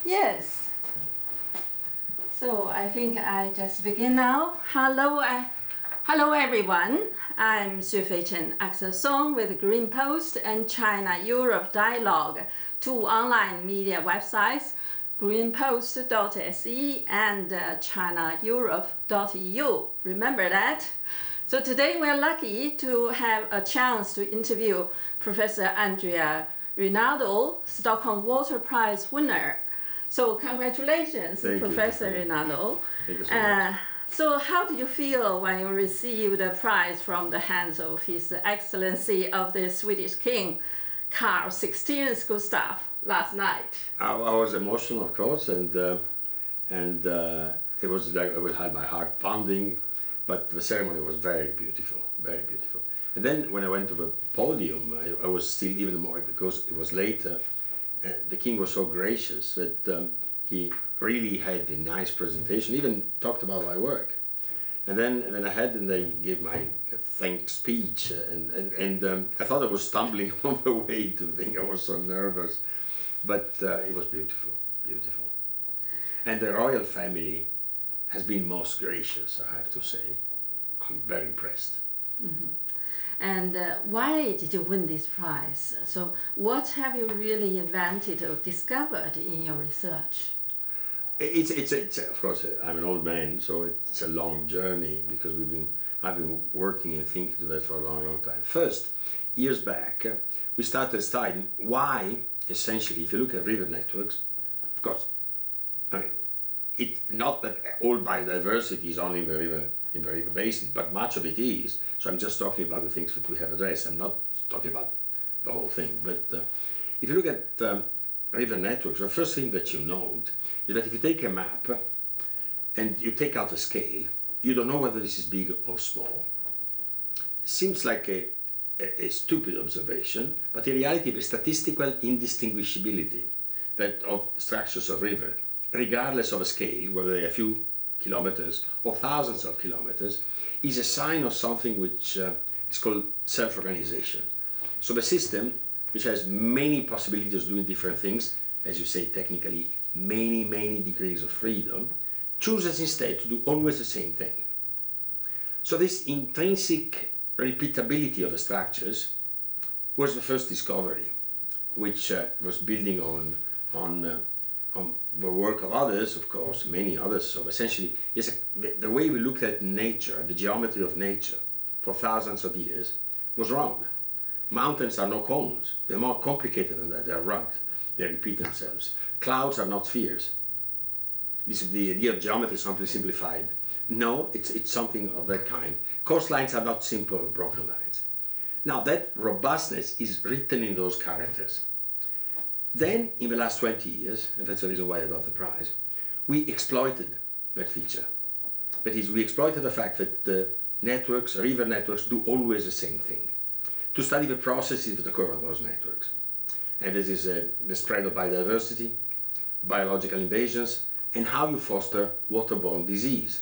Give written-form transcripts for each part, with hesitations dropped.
Yes. So I think I just begin now. Hello everyone. I'm Xue Chen, Axel Song with Green Post and China-Europe Dialogue, two online media websites, greenpost.se and chinaeurope.eu. Remember that? So today we're lucky to have a chance to interview Professor Andrea Rinaldo, Stockholm Water Prize winner. So congratulations, Professor Rinaldo. Thank you so much. So how did you feel when you received the prize from the hands of His Excellency of the Swedish King, Carl XVI Gustaf, last night? I was emotional, of course, and it was like I had my heart pounding, but the ceremony was very beautiful, very beautiful. And then when I went to the podium, I was still even more, because it was later. The king was so gracious that he really had a nice presentation, even talked about my work. And then they gave my thanks speech, and I thought I was stumbling on the way to think. I was so nervous, but it was beautiful, beautiful. And the royal family has been most gracious, I have to say. I'm very impressed. Mm-hmm. And why did you win this prize? So what have you really invented or discovered in your research? It's of course, I'm an old man, so it's a long journey, because I've been working and thinking about that for a long time. First, years back, we started studying why, essentially, if you look at river networks, of course, I mean, it's not that all biodiversity is only in the river basin, but much of it is. So I'm just talking about the things that we have addressed. I'm not talking about the whole thing. But if you look at river networks, the first thing that you note is that if you take a map and you take out a scale, you don't know whether this is big or small. It seems like a stupid observation, but in reality the statistical indistinguishability that of structures of river, regardless of a scale, whether they are a few kilometers or thousands of kilometers, is a sign of something which is called self-organization. So the system, which has many possibilities of doing different things, as you say technically, many degrees of freedom, chooses instead to do always the same thing. So this intrinsic repeatability of the structures was the first discovery, which was building on the work of others, of course, many others. So essentially, the way we looked at nature, the geometry of nature, for thousands of years, was wrong. Mountains are no cones. They're more complicated than that. They're rugged. They repeat themselves. Clouds are not spheres. This is the idea of geometry, something simplified. No, it's something of that kind. Coastlines are not simple broken lines. Now, that robustness is written in those characters. Then, in the last 20 years, and that's the reason why I got the prize, we exploited that feature. That is, we exploited the fact that the networks, river networks, do always the same thing, to study the processes that occur on those networks. And this is the spread of biodiversity, biological invasions, and how you foster waterborne disease,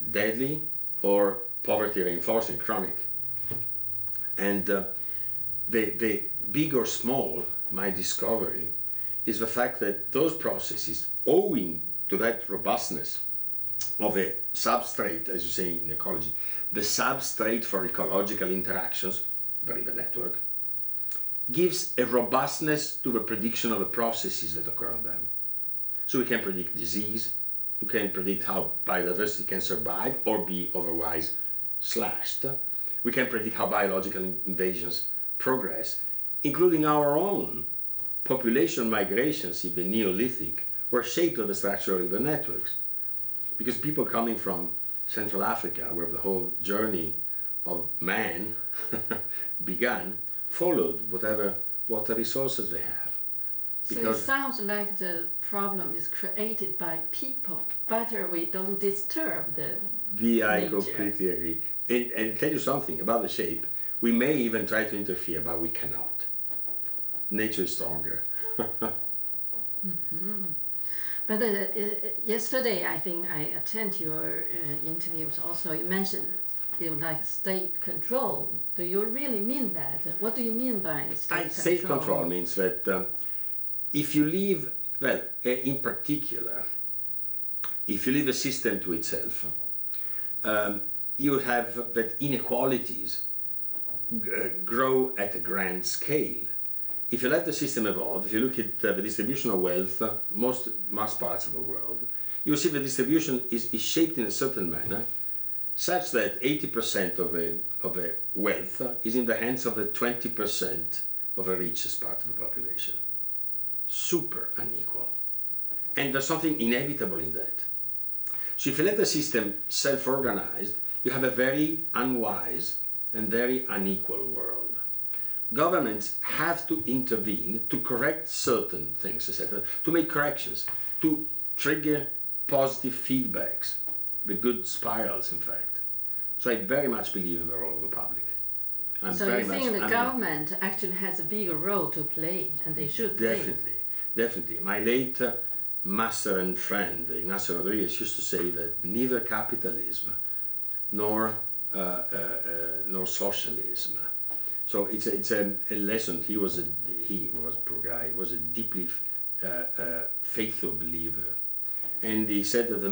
deadly or poverty-reinforcing, chronic. And the big or small, my discovery is the fact that those processes, owing to that robustness of a substrate, as you say in ecology, the substrate for ecological interactions, the river network, gives a robustness to the prediction of the processes that occur on them. So we can predict disease, we can predict how biodiversity can survive or be otherwise slashed. We can predict how biological invasions progress, including our own population migrations in the Neolithic were shaped of the structure of river networks. Because people coming from Central Africa, where the whole journey of man began, followed whatever water resources they have. Because so it sounds like the problem is created by people. Better we don't disturb the nature. I completely agree. And tell you something about the shape. We may even try to interfere, but we cannot. Nature is stronger. Mm-hmm. But yesterday, I think I attended your interviews also. You mentioned you like state control. Do you really mean that? What do you mean by state control? State control means that if you leave Well, in particular, if you leave a system to itself, you would have that inequalities grow at a grand scale. If you let the system evolve, if you look at the distribution of wealth, most parts of the world, you will see the distribution is shaped in a certain manner, such that 80% of a wealth is in the hands of the 20% of the richest part of the population. Super unequal. And there's something inevitable in that. So if you let the system self-organized, you have a very unwise and very unequal world. Governments have to intervene to correct certain things, etc., to make corrections, to trigger positive feedbacks, the good spirals, in fact. So I very much believe in the role of the public. So you think the government actually has a bigger role to play, and they should play? Definitely. My late master and friend, Ignacio Rodriguez, used to say that neither capitalism nor socialism. So it's a lesson. He was a poor guy. He was a deeply faithful believer, and he said that the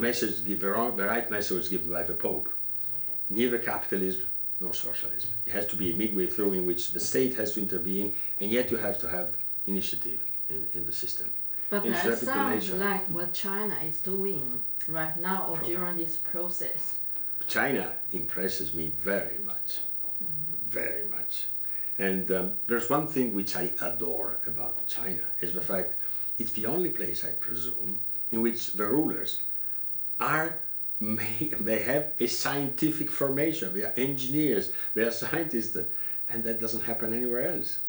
right message was given by the Pope. Neither capitalism nor socialism. It has to be a midway through in which the state has to intervene, and yet you have to have initiative in the system. But that sounds like what China is doing right now or during this process. China impresses me very much, very much. And there's one thing which I adore about China, is the fact it's the only place, I presume, in which the rulers they have a scientific formation. They are engineers, they are scientists, and that doesn't happen anywhere else.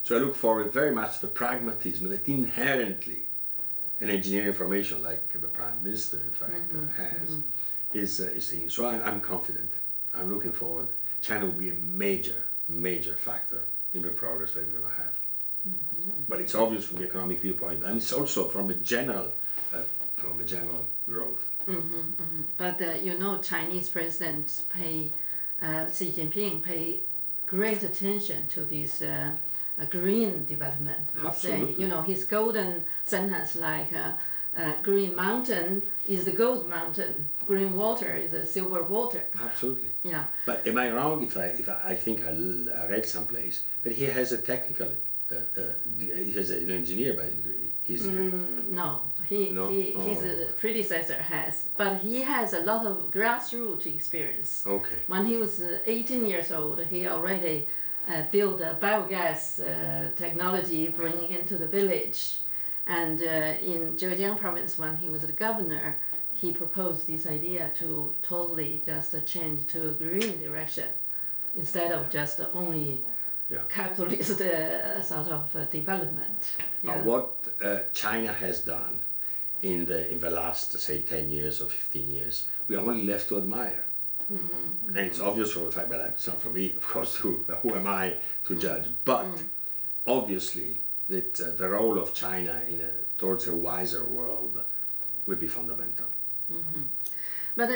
So I look forward very much to the pragmatism that inherently an engineering formation like the Prime Minister, in fact, has, is thing. So I'm confident. I'm looking forward. China will be a major factor in the progress that we're going to have. But it's obvious from the economic viewpoint, and it's also from a general growth. But you know, Chinese presidents Xi Jinping pay great attention to this green development. Absolutely. Say, you know, his golden sentence like green mountain is the gold mountain, green water is the silver water. Absolutely. Yeah. But am I wrong if I think I read someplace that he has a technical, he has an engineer by degree? No, his predecessor has, but he has a lot of grassroots experience. Okay. When he was 18 years old, he already built a biogas technology, bringing into the village. And in Zhejiang province, when he was the governor, he proposed this idea to totally just change to a green direction instead of just only capitalist sort of development. What China has done in the last, say, 10 years or 15 years, we are only left to admire. And it's obvious from the fact, but it's not for me, of course, who am I to judge, but obviously that the role of China towards a wiser world would be fundamental. But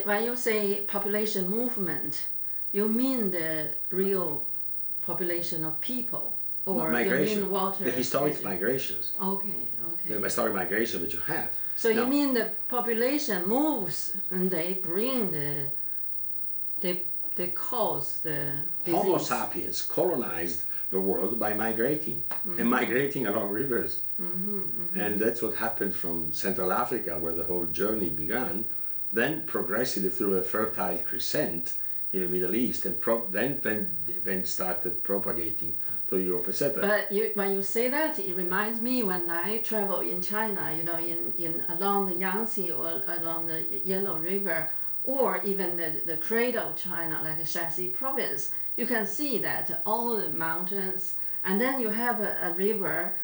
when you say population movement, you mean the real population of people? Or migration, you mean water? The historic migrations. Okay. The historic migration that you have. So you mean the population moves and they bring they cause the disease. Homo sapiens colonized the world by migrating and migrating along rivers. And that's what happened from Central Africa, where the whole journey began, then progressively through a fertile crescent in the Middle East, and then started propagating through Europe, etc. But when you say that, it reminds me when I travel in China, you know, in along the Yangtze or along the Yellow River, or even the cradle of China, like Shaanxi province, you can see that all the mountains, and then you have a river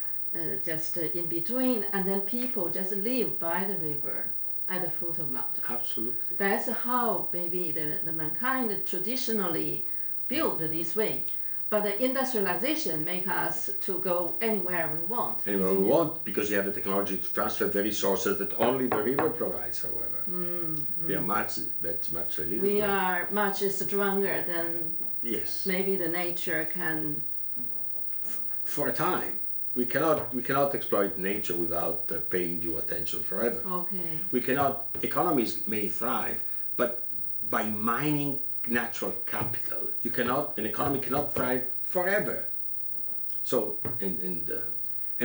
just in between, and then people just live by the river at the foot of mountain. Absolutely. That's how maybe the mankind traditionally built this way. But the industrialization makes us to go anywhere we want. Anywhere we want, because you have the technology to transfer the resources that only the river provides, however. We are much related. We are much stronger than yes. Maybe the nature can... For a time. we cannot exploit nature without paying due attention forever. Okay. We cannot. Economies may thrive, but by mining natural capital, an economy cannot thrive forever. So, and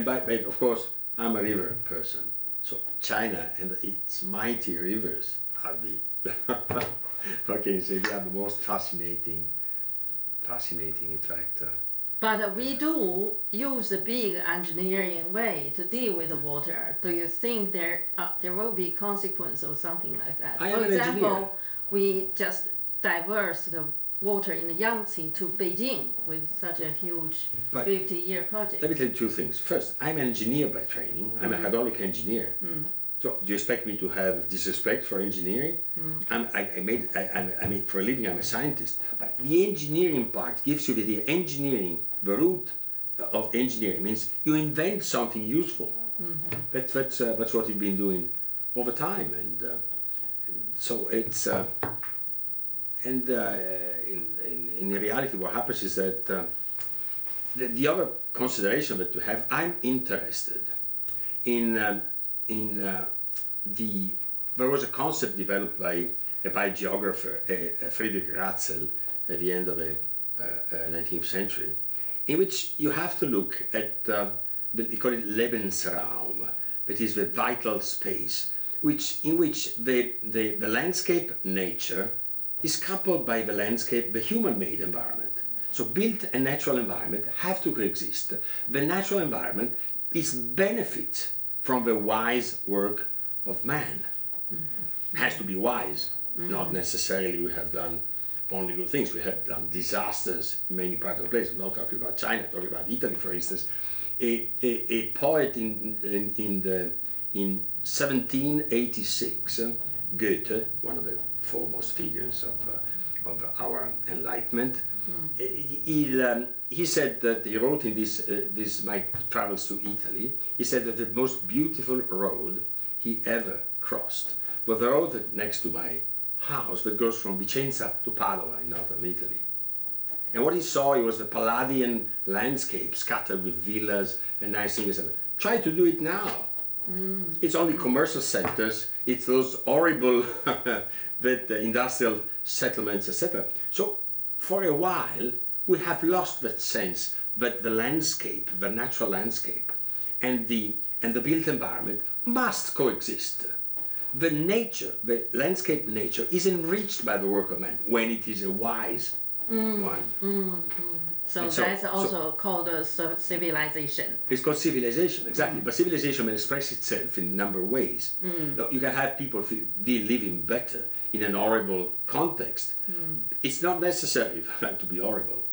by of course, I'm a river person. So China and its mighty rivers are the, how can you say, they are the most fascinating in fact. But we do use the big engineering way to deal with the water. Do you think there will be consequence or something like that? For example, we just diverse the water in the Yangtze to Beijing with such a huge 50-year project. Let me tell you two things. First, I'm an engineer by training. I'm a hydraulic engineer. So do you expect me to have disrespect for engineering? I made for a living, I'm a scientist. But the engineering part gives you the engineering, the root of engineering means you invent something useful. That's what we've been doing over time. And so it's, in reality what happens is that the other consideration that you have, I'm interested there was a concept developed by a biogeographer, Friedrich Ratzel, at the end of the 19th century, in which you have to look at, they call it Lebensraum, that is the vital space, in which the landscape nature is coupled by the landscape, the human-made environment. So built and natural environment have to coexist. The natural environment is benefits from the wise work of man. Has to be wise, not necessarily we have done only good things. We have done disasters in many parts of the place. I'm not talking about China, talking about Italy, for instance. A poet in 1786, Goethe, one of the foremost figures of our Enlightenment, he said that he wrote in this my travels to Italy. He said that the most beautiful road he ever crossed was the road next to my house that goes from Vicenza to Padua in northern Italy. And what he saw, it was the Palladian landscape scattered with villas and nice things. Try to do it now. It's only commercial centers. It's those horrible industrial settlements, etc. So for a while, we have lost that sense that the landscape, the natural landscape, and the built environment must coexist. The nature, the landscape nature, is enriched by the work of man when it is a wise one. So that's also called a civilization. It's called civilization, exactly. But civilization may express itself in a number of ways. You can have people living better in an horrible context. It's not necessary for that to be horrible.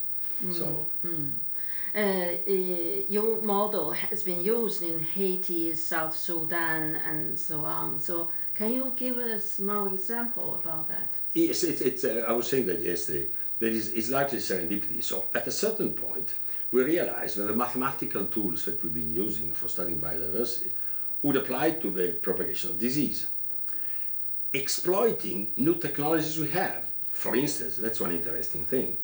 Your model has been used in Haiti, South Sudan, and so on. So can you give us more example about that? Yes, I was saying that yesterday. It's largely serendipity. So at a certain point, we realized that the mathematical tools that we've been using for studying biodiversity would apply to the propagation of disease. Exploiting new technologies we have. For instance, that's one interesting thing.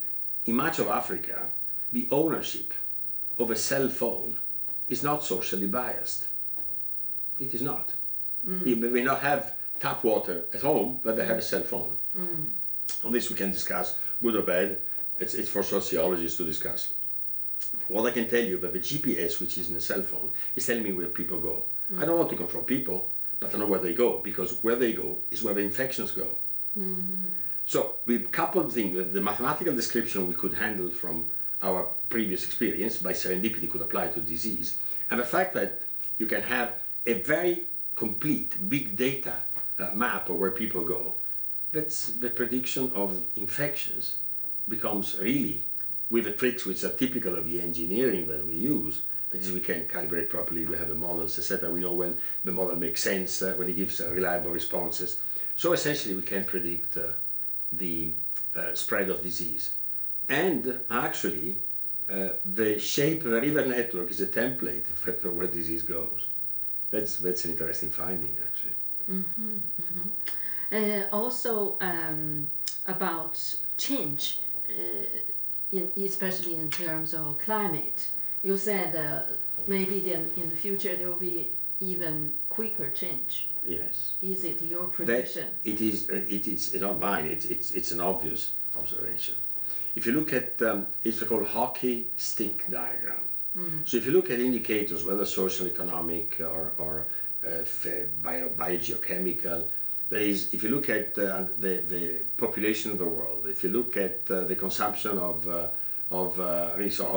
In much of Africa, the ownership of a cell phone is not socially biased. It is not. You may not have tap water at home, but they have a cell phone. On this we can discuss, good or bad. It's for sociologists to discuss. What I can tell you that the GPS, which is in a cell phone, is telling me where people go. I don't want to control people, but I know where they go, because where they go is where the infections go. So we coupled things with the mathematical description we could handle from our previous experience, by serendipity could apply to disease, and the fact that you can have a very complete big data map of where people go. That's the prediction of infections becomes really, with the tricks which are typical of the engineering that we use, that is, we can calibrate properly, we have the models, etc. We know when the model makes sense, when it gives reliable responses. So essentially we can predict the spread of disease. And actually, the shape of the river network is a template for where disease goes. That's an interesting finding, actually. Also about change, especially in terms of climate. You said maybe then in the future there will be even quicker change. Yes. Is it your prediction? It's not mine. It's an obvious observation. If you look at it's called hockey stick diagram. So if you look at indicators, whether social, economic, or biogeochemical, if you look at the population of the world, if you look at the consumption of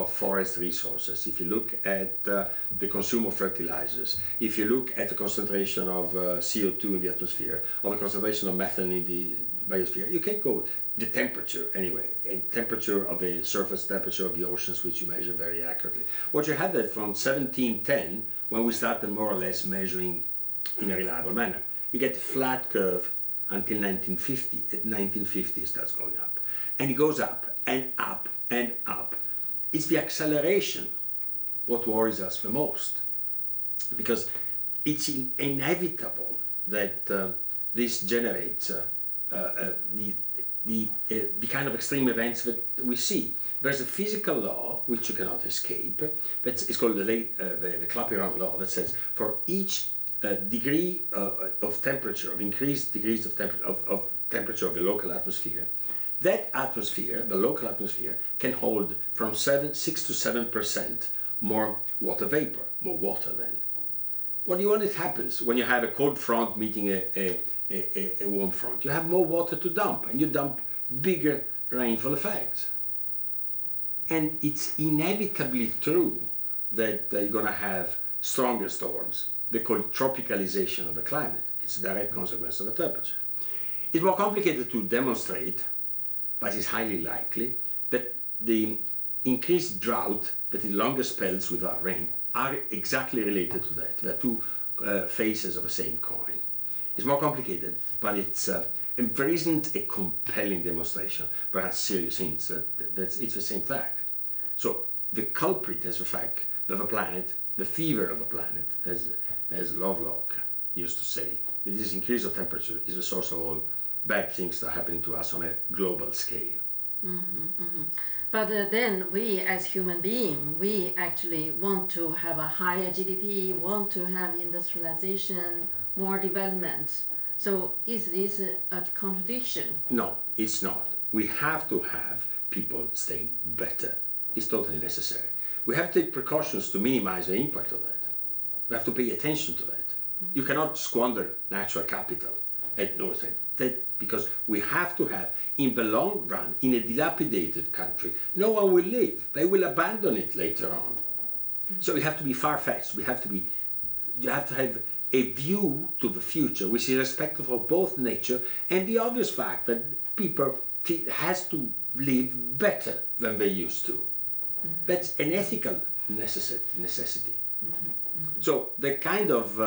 forest resources, if you look at the consumer of fertilizers, if you look at the concentration of CO2 in the atmosphere, or the concentration of methane in the biosphere, you can go the temperature anyway, and temperature of the surface temperature of the oceans, which you measure very accurately. What you had that from 1710, when we started more or less measuring in a reliable manner, you get a flat curve until 1950. At 1950 it starts going up, and it goes up and up and up. It's the acceleration what worries us the most, because it's inevitable that this generates the kind of extreme events that we see. There's a physical law which you cannot escape. It's called the Clapeyron law, that says for each degree of temperature, of increased degrees of temperature of the local atmosphere, that atmosphere, the local atmosphere, can hold from 6 to 7% more water vapor, more water then. What do you want it happens when you have a cold front meeting a warm front? You have more water to dump, and you dump bigger rainfall effects. And it's inevitably true that you're going to have stronger storms. They call it tropicalization of the climate. It's a direct consequence of the temperature. It's more complicated to demonstrate, but it's highly likely that the increased drought, that the longer spells without rain, are exactly related to that. They're two faces of the same coin. It's more complicated, but there isn't a compelling demonstration, perhaps serious hints that it's the same fact. So the culprit is the fact that the planet, the fever of the planet, as Lovelock used to say, this increase of temperature is the source of all bad things that are happening to us on a global scale. But then we as human beings, we actually want to have a higher GDP, want to have industrialization, more development. So is this a contradiction? No, it's not. We have to have people staying better. It's totally necessary. We have to take precautions to minimize the impact of that. We have to pay attention to that. You cannot squander natural capital at no time. Because we have to have, in the long run, in a dilapidated country, no one will live. They will abandon it later on. So we have to be far-fetched. You have to have a view to the future which is respectful of both nature and the obvious fact that people has to live better than they used to. That's an ethical necessity. So the kind of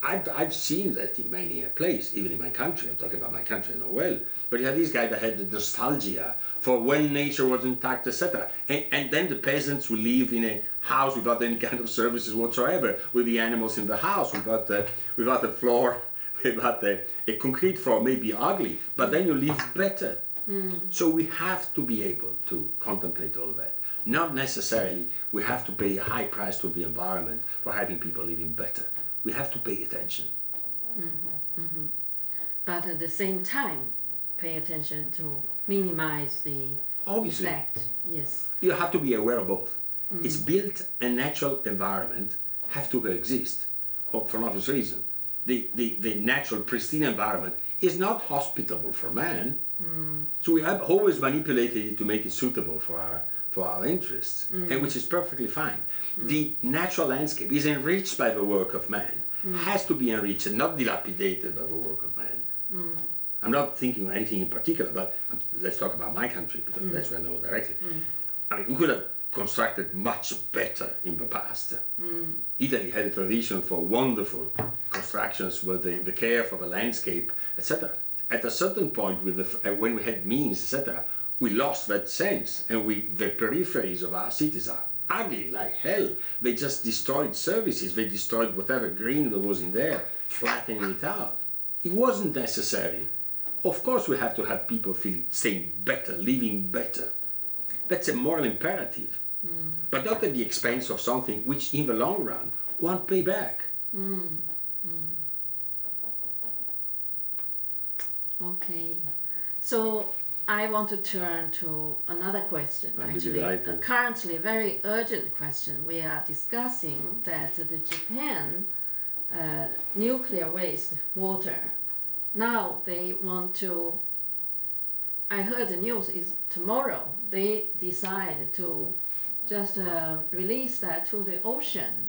I've seen that in many places, even in my country. I'm talking about my country, I know well. But you have these guys that had the nostalgia for when nature was intact, etc. And then the peasants will live in a house without any kind of services whatsoever, with the animals in the house, without the floor, without a concrete floor, maybe ugly, but then you live better. So we have to be able to contemplate all of that. Not necessarily we have to pay a high price to the environment for having people living better. We have to pay attention. But at the same time, pay attention to minimize the effect. Yes. You have to be aware of both. It's built and natural environment have to coexist for an obvious reason. The natural pristine environment is not hospitable for man. So we have always manipulated it to make it suitable for our interests, and which is perfectly fine. The natural landscape is enriched by the work of man, has to be enriched and not dilapidated by the work of man. I'm not thinking of anything in particular, but let's talk about my country, because that's where I know directly. I mean, we could have constructed much better in the past. Italy had a tradition for wonderful constructions with the care for the landscape, etc. At a certain point, when we had means, etc., we lost that sense, and the peripheries of our cities are ugly like hell. They just destroyed services, they destroyed whatever green there was in there, flattening it out. It wasn't necessary. Of course we have to have people staying better, living better. That's a moral imperative. but not at the expense of something which in the long run won't pay back. Okay, so I want to turn to another question, actually, currently very urgent question. We are discussing that the Japan nuclear waste water, now they want to, I heard the news is tomorrow, they decide to just release that to the ocean.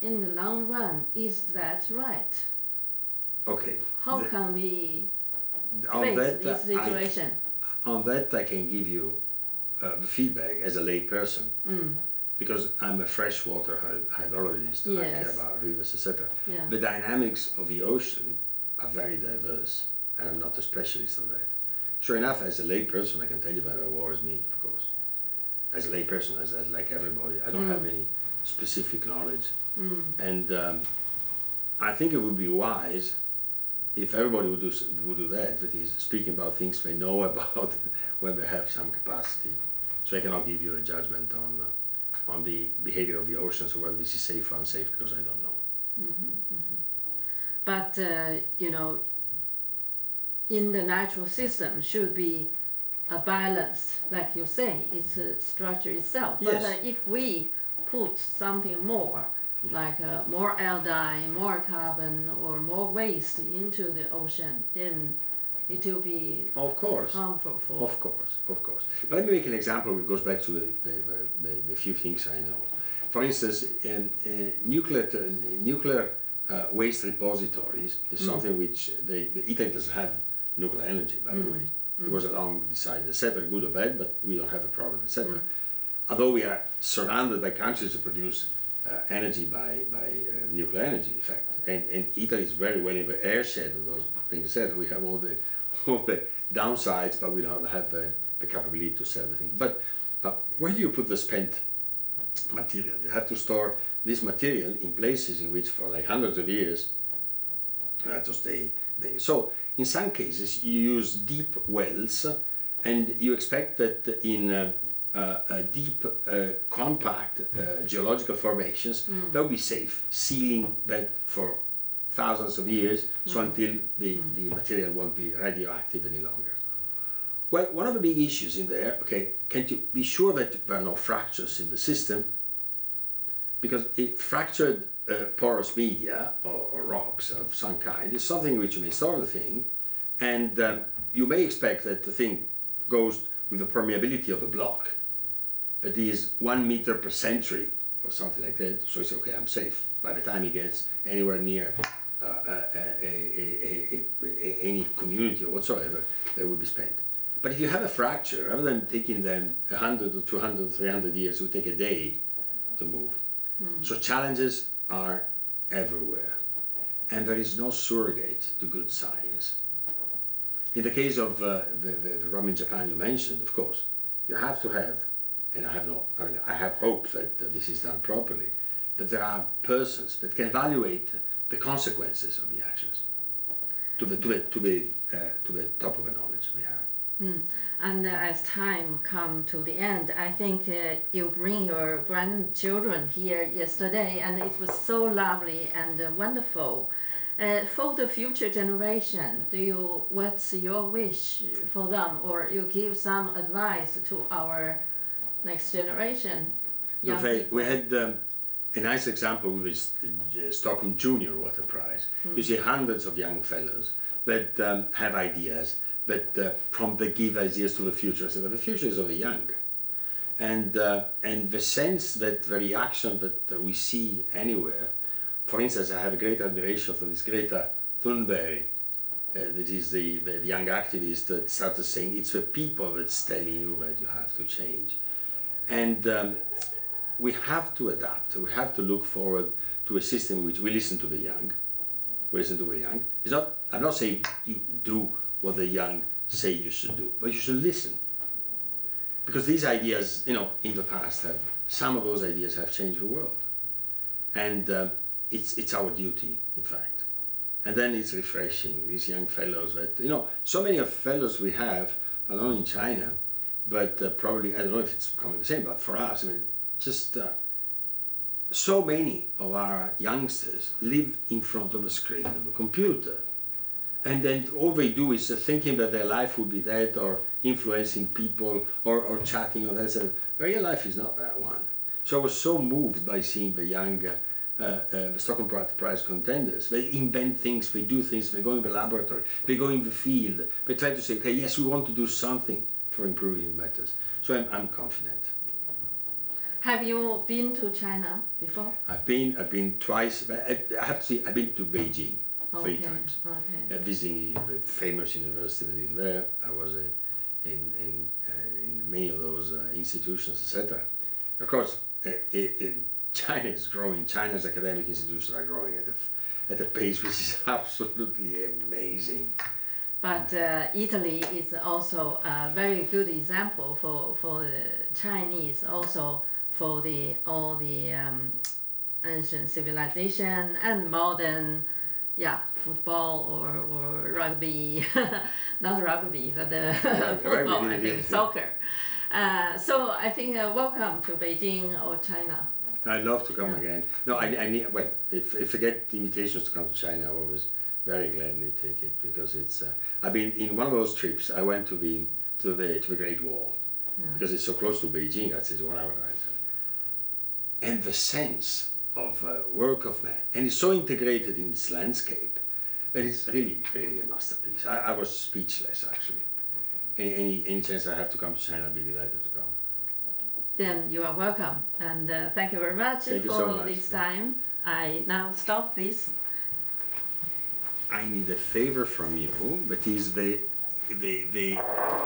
In the long run, is that right? Okay. How can we face this situation? On that I can give you the feedback as a lay person, because I'm a freshwater hydrologist. I care about rivers, etc. Yeah. The dynamics of the ocean are very diverse, and I'm not a specialist on that. Sure enough, as a lay person, I can tell you that it worries me, of course. As a lay person, as like everybody, I don't have any specific knowledge, and I think it would be wise if everybody would do that is speaking about things they know about when they have some capacity. So I cannot give you a judgment on the behavior of the oceans or whether this is safe or unsafe, because I don't know. But you know, in the natural system should be a balance, like you say, it's a structure itself. Yes. But if we put something more, like more algae, more carbon, or more waste into the ocean, then it will be harmful for... Of course. But let me make an example which goes back to the few things I know. For instance, nuclear waste repositories is something which Italy doesn't have nuclear energy, by the way. It was a long decided, etc., good or bad, but we don't have a problem, etc. Although we are surrounded by countries that produce energy by nuclear energy, in fact, and Italy is very well in the airshed of those things said. We have all the downsides, but we don't have the capability to sell the thing. But where do you put the spent material? You have to store this material in places in which for like hundreds of years to stay there. So in some cases you use deep wells, and you expect that in deep, compact geological formations that will be safe, sealing that for thousands of years, so until the material won't be radioactive any longer. Well, one of the big issues in there, okay, can you be sure that there are no fractures in the system? Because fractured porous media or rocks of some kind is something which you may store the thing, and you may expect that the thing goes with the permeability of a block, but is 1 meter per century or something like that, so it's okay, I'm safe. By the time it gets anywhere near any community or whatsoever, they will be spent. But if you have a fracture, rather than taking them 100 or 200 or 300 years, it will take a day to move. So challenges are everywhere, and there is no surrogate to good science. In the case of the problem in Japan you mentioned, of course, you have to have, and I have hope that this is done properly, that there are persons that can evaluate the consequences of the actions to the top of the knowledge we have. And as time come to the end, I think you bring your grandchildren here yesterday, and it was so lovely and wonderful. For the future generation, what's your wish for them, or you give some advice to our next generation? We had a nice example with the Stockholm Junior Water Prize. You see hundreds of young fellows that have ideas, but from the give ideas to the future. So the future is of the young, and the sense that the reaction that we see anywhere. For instance, I have a great admiration for this Greta Thunberg, that is the young activist that started saying it's the people that's telling you that you have to change. And we have to adapt, we have to look forward to a system in which we listen to the young. I'm not saying you do what the young say you should do, but you should listen. Because these ideas, in the past, some of those ideas have changed the world. And it's our duty, in fact. And then it's refreshing, these young fellows that, so many of fellows we have, not only in China, but probably, I don't know if it's becoming the same, but for us, I mean, just so many of our youngsters live in front of a screen of a computer. And then all they do is thinking that their life would be that, or influencing people, or chatting, or that. So real life is not that one. So I was so moved by seeing the young the Stockholm Water Prize contenders. They invent things, they do things, they go in the laboratory, they go in the field, they try to say, okay, yes, we want to do something for improving matters. So I'm confident. Have you been to China before? I've been twice, but I have to say, I've been to Beijing 3 times. Okay. Visiting the famous university in there. I was in many of those institutions, etc. Of course, China is growing. China's academic institutions are growing at a pace which is absolutely amazing. But Italy is also a very good example for the Chinese, also for all the ancient civilization and modern, football or rugby, not rugby, but football, I think, soccer. So I think welcome to Beijing or China. I'd love to come again. No, I need. Well, if I get invitations to come to China, I always very gladly take it, because it's. I've been in one of those trips. I went to the Great Wall, because it's so close to Beijing. That's it, 1 hour ride. And the sense of work of man, and it's so integrated in its landscape that it's really, really a masterpiece. I was speechless, actually. Any chance I have to come to China, I'd be delighted to come. Then you are welcome, and thank you very much for this time. I now stop this. I need a favor from you, but is the